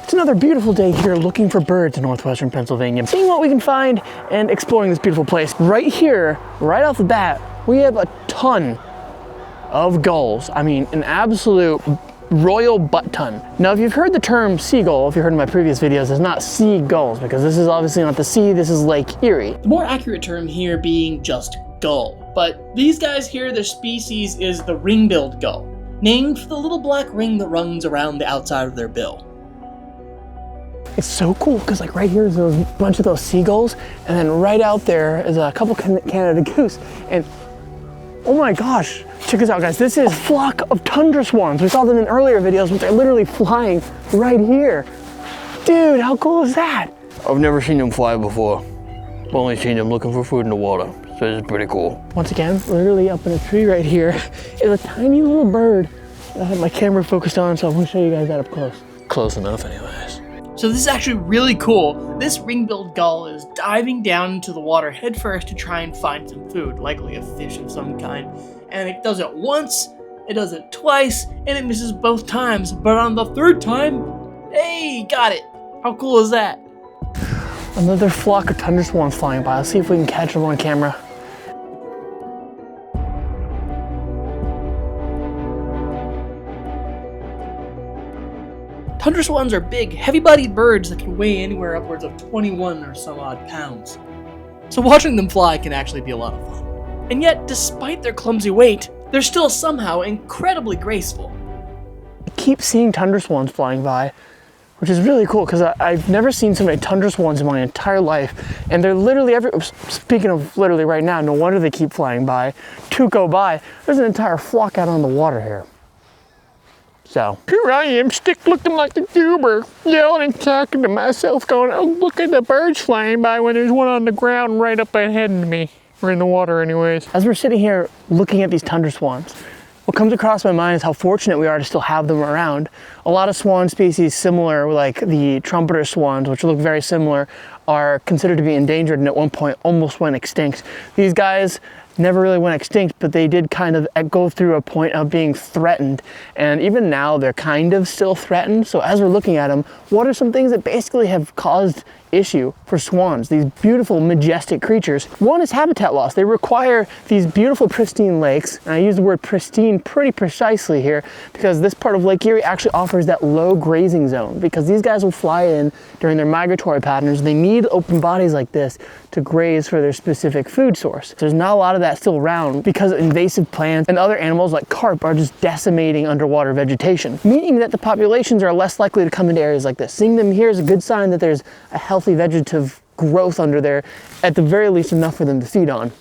It's another beautiful day here looking for birds in northwestern Pennsylvania, seeing what we can find and exploring this beautiful place. Right here, right off the bat, we have a ton of gulls. I mean, an absolute royal butt ton. Now, if you've heard the term seagull, if you heard in my previous videos, it's not seagulls, because this is obviously not the sea, this is Lake Erie. The more accurate term here being just gull. But these guys here, their species is the ring-billed gull, named for the little black ring that runs around the outside of their bill. It's so cool, because like right here is a bunch of those seagulls, and then right out there is a couple Canada goose, and oh my gosh, check this out guys, this is a flock of tundra swans. We saw them in earlier videos, but they're literally flying right here. Dude, how cool is that? I've never seen them fly before. I've only seen them looking for food in the water, so it's pretty cool. Once again, literally up in a tree right here is a tiny little bird that I have my camera focused on, so I'm gonna show you guys that up close. Close enough anyways. So this is actually really cool. This ring-billed gull is diving down into the water headfirst to try and find some food, likely a fish of some kind. And it does it once, it does it twice, and it misses both times. But on the third time, hey, got it. How cool is that? Another flock of tundra swans flying by. Let's see if we can catch them on camera. Tundra swans are big, heavy-bodied birds that can weigh anywhere upwards of 21 or some odd pounds. So watching them fly can actually be a lot of fun. And yet, despite their clumsy weight, they're still somehow incredibly graceful. I keep seeing tundra swans flying by, which is really cool because I've never seen so many tundra swans in my entire life. And they're literally speaking of literally right now, no wonder they keep flying by. Two go by, there's an entire flock out on the water here. So here I am, stick looking like a goober, yelling and talking to myself, going, oh, look at the birds flying by when there's one on the ground right up ahead of me, or in the water anyways. As we're sitting here looking at these tundra swans, what comes across my mind is how fortunate we are to still have them around. A lot of swan species similar, like the trumpeter swans, which look very similar, are considered to be endangered and at one point almost went extinct. These guys never really went extinct, but they did kind of go through a point of being threatened. And even now they're kind of still threatened. So as we're looking at them, what are some things that basically have caused issue for swans, these beautiful, majestic creatures? One is habitat loss. They require these beautiful, pristine lakes. And I use the word pristine pretty precisely here because this part of Lake Erie actually offers that low grazing zone because these guys will fly in during their migratory patterns. They need open bodies like this to graze for their specific food source. There's not a lot of that still around because invasive plants and other animals like carp are just decimating underwater vegetation, meaning that the populations are less likely to come into areas like this. Seeing them here is a good sign that there's a healthy vegetative growth under there, at the very least enough for them to feed on.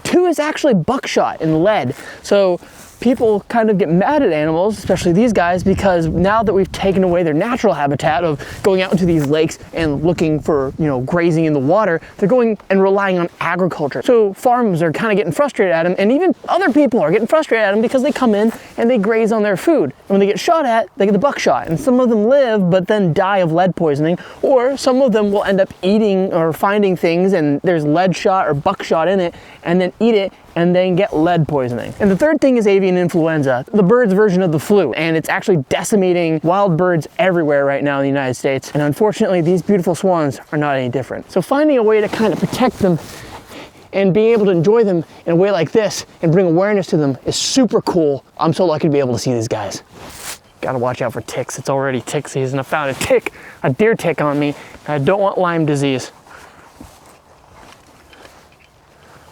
Two is actually buckshot and lead. So people kind of get mad at animals, especially these guys, because now that we've taken away their natural habitat of going out into these lakes and looking for, grazing in the water, they're going and relying on agriculture. So farms are kind of getting frustrated at them, and even other people are getting frustrated at them because they come in and they graze on their food. And when they get shot at, they get the buckshot. And some of them live, but then die of lead poisoning, or some of them will end up eating or finding things and there's lead shot or buckshot in it, and then eat it and then get lead poisoning. And the third thing is avian influenza, the bird's version of the flu, and it's actually decimating wild birds everywhere right now in the United States. And unfortunately, these beautiful swans are not any different. So finding a way to kind of protect them and being able to enjoy them in a way like this and bring awareness to them is super cool. I'm so lucky to be able to see these guys. Gotta watch out for ticks. It's already tick season. I found a deer tick on me. I don't want Lyme disease.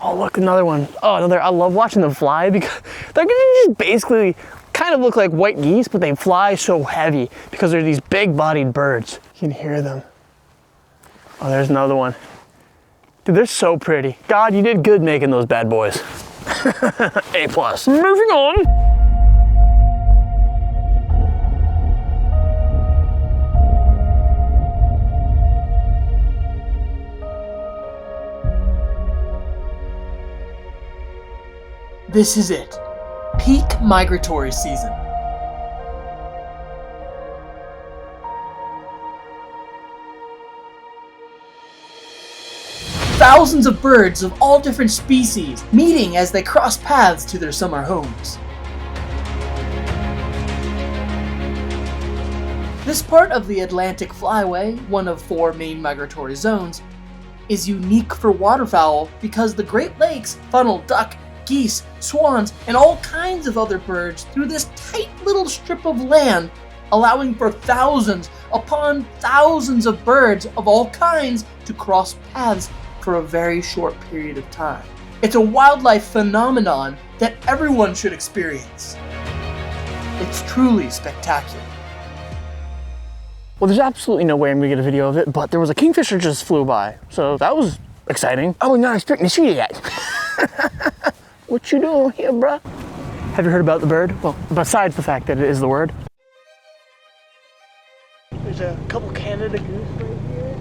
Oh, look, another one. Oh, another. I love watching them fly because they're gonna just basically kind of look like white geese, but they fly so heavy because they're these big-bodied birds. You can hear them. Oh, there's another one. Dude, they're so pretty. God, you did good making those bad boys. A+. Moving on. This is it. Peak migratory season. Thousands of birds of all different species meeting as they cross paths to their summer homes. This part of the Atlantic Flyway, one of 4 main migratory zones, is unique for waterfowl because the Great Lakes funnel duck, geese, swans, and all kinds of other birds through this tight little strip of land, allowing for thousands upon thousands of birds of all kinds to cross paths for a very short period of time. It's a wildlife phenomenon that everyone should experience. It's truly spectacular. Well, there's absolutely no way I'm gonna get a video of it, but there was a kingfisher just flew by, so that was exciting. I was not expecting to see you yet. What you doing here, bruh? Have you heard about the bird? Well, besides the fact that it is the word. There's a couple Canada goose right here.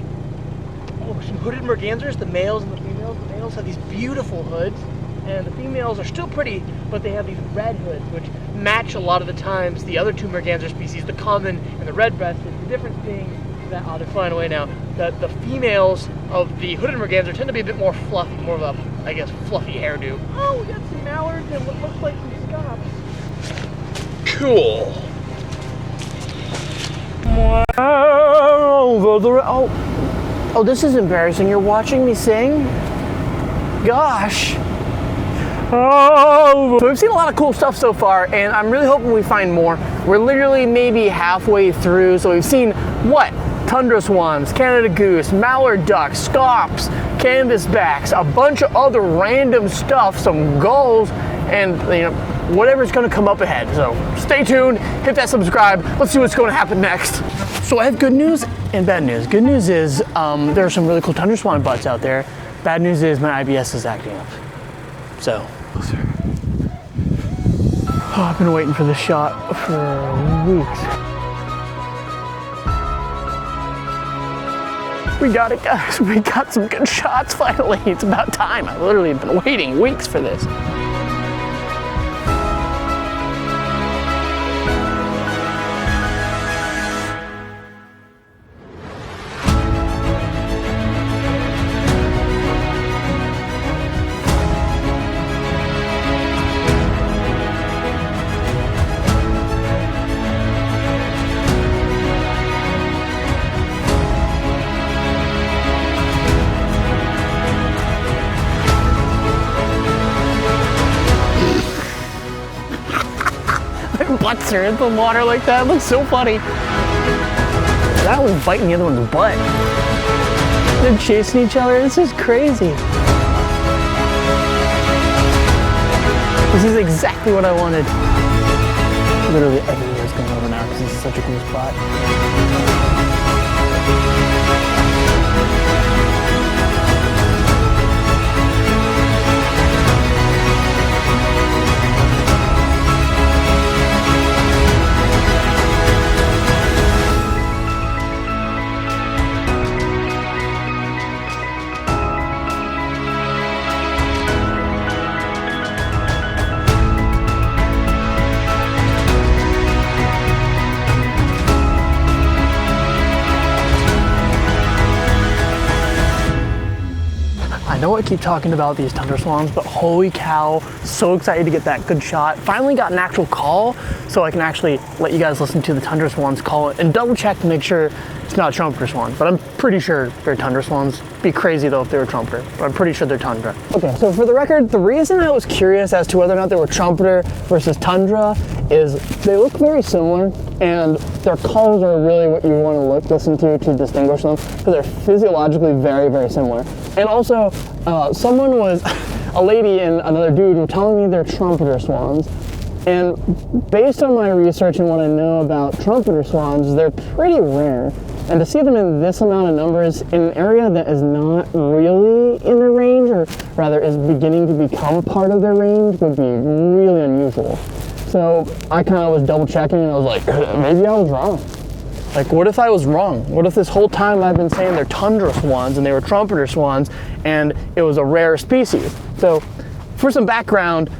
Oh, some hooded mergansers, the males and the females. The males have these beautiful hoods, and the females are still pretty, but they have these red hoods, which match a lot of the times the other 2 merganser species, the common and the red-breasted. The difference being that, oh, they're flying away now, that the females of the hooded merganser tend to be a bit more fluffy, more of a, I guess, fluffy hairdo. Oh, we got some mallards and what looks like some scops. Cool. Oh, this is embarrassing. You're watching me sing? Gosh. Oh. So we've seen a lot of cool stuff so far, and I'm really hoping we find more. We're literally maybe halfway through, so we've seen what? Tundra swans, Canada goose, mallard ducks, scops, canvasbacks, a bunch of other random stuff, some gulls, and whatever's gonna come up ahead. So stay tuned, hit that subscribe, let's see what's gonna happen next. So I have good news and bad news. Good news is there are some really cool tundra swan butts out there. Bad news is my IBS is acting up. So, oh, I've been waiting for this shot for weeks. We got it, guys. We got some good shots finally. It's about time. I literally have been waiting weeks for this. Butts are in the water like that. It looks so funny. That was biting the other one's butt. They're chasing each other. This is crazy. This is exactly what I wanted. Literally everywhere's going over now because this is such a cool spot. I know I keep talking about these tundra swans, but holy cow, so excited to get that good shot. Finally got an actual call, so I can actually let you guys listen to the tundra swans call it and double check to make sure it's not a trumpeter swan, but I'm pretty sure they're tundra swans. Be crazy though if they were trumpeter, but I'm pretty sure they're tundra. Okay, so for the record, the reason I was curious as to whether or not they were trumpeter versus tundra is they look very similar, and their calls are really what you want to listen to distinguish them, because they're physiologically very, very similar. And also, someone was, a lady and another dude were telling me they're trumpeter swans, and based on my research and what I know about trumpeter swans, they're pretty rare. And to see them in this amount of numbers in an area that is not really in their range, or rather is beginning to become part of their range, would be really unusual. So I kind of was double checking and I was like, maybe I was wrong. Like, what if I was wrong? What if this whole time I've been saying they're tundra swans and they were trumpeter swans and it was a rare species? So for some background,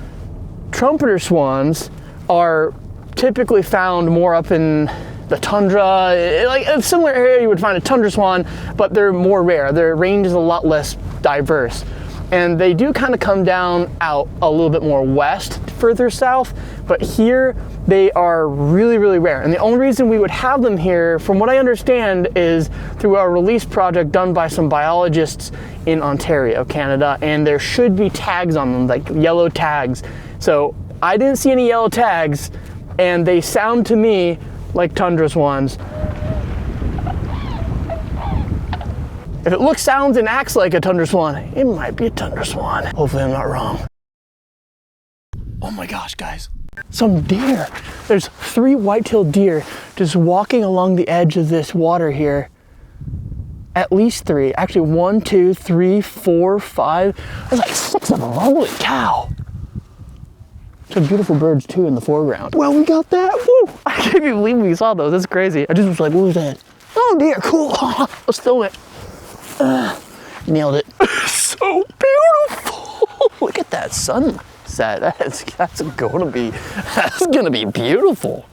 trumpeter swans are typically found more up in the tundra, like a similar area you would find a tundra swan, but they're more rare. Their range is a lot less diverse. And they do kind of come down out a little bit more west, further south, but here they are really, really rare. And the only reason we would have them here, from what I understand, is through our release project done by some biologists in Ontario, Canada, and there should be tags on them, like yellow tags. So I didn't see any yellow tags, and they sound to me like tundra swans. If it looks, sounds, and acts like a tundra swan, it might be a tundra swan. Hopefully I'm not wrong. Oh my gosh, guys. Some deer. There's 3 white-tailed deer just walking along the edge of this water here. At least 3. Actually, 1, 2, 3, 4, 5. There's like 6 of them. Holy cow. Some beautiful birds too in the foreground. Well, we got that. Woo! I can't even believe we saw those. That's crazy. I just was like, what was that? Oh dear, cool. Let's film it. Nailed it. So beautiful. Look at that sunset. That's gonna be beautiful.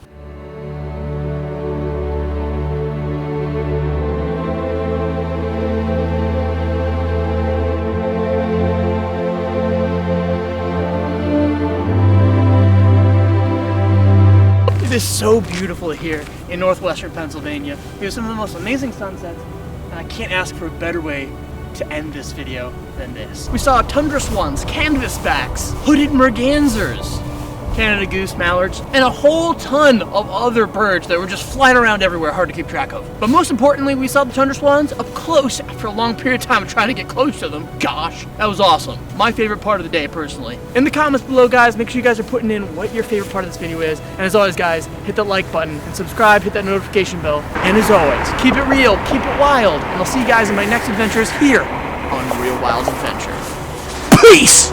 It is so beautiful here in northwestern Pennsylvania. We have some of the most amazing sunsets, and I can't ask for a better way to end this video than this. We saw tundra swans, canvasbacks, hooded mergansers, Canada goose, mallards, and a whole ton of other birds that were just flying around everywhere, hard to keep track of. But most importantly, we saw the tundra swans up close after a long period of time of trying to get close to them. Gosh, that was awesome. My favorite part of the day, personally. In the comments below, guys, make sure you guys are putting in what your favorite part of this video is. And as always, guys, hit that like button and subscribe, hit that notification bell. And as always, keep it real, keep it wild, and I'll see you guys in my next adventures here on Real Wild Adventure. Peace!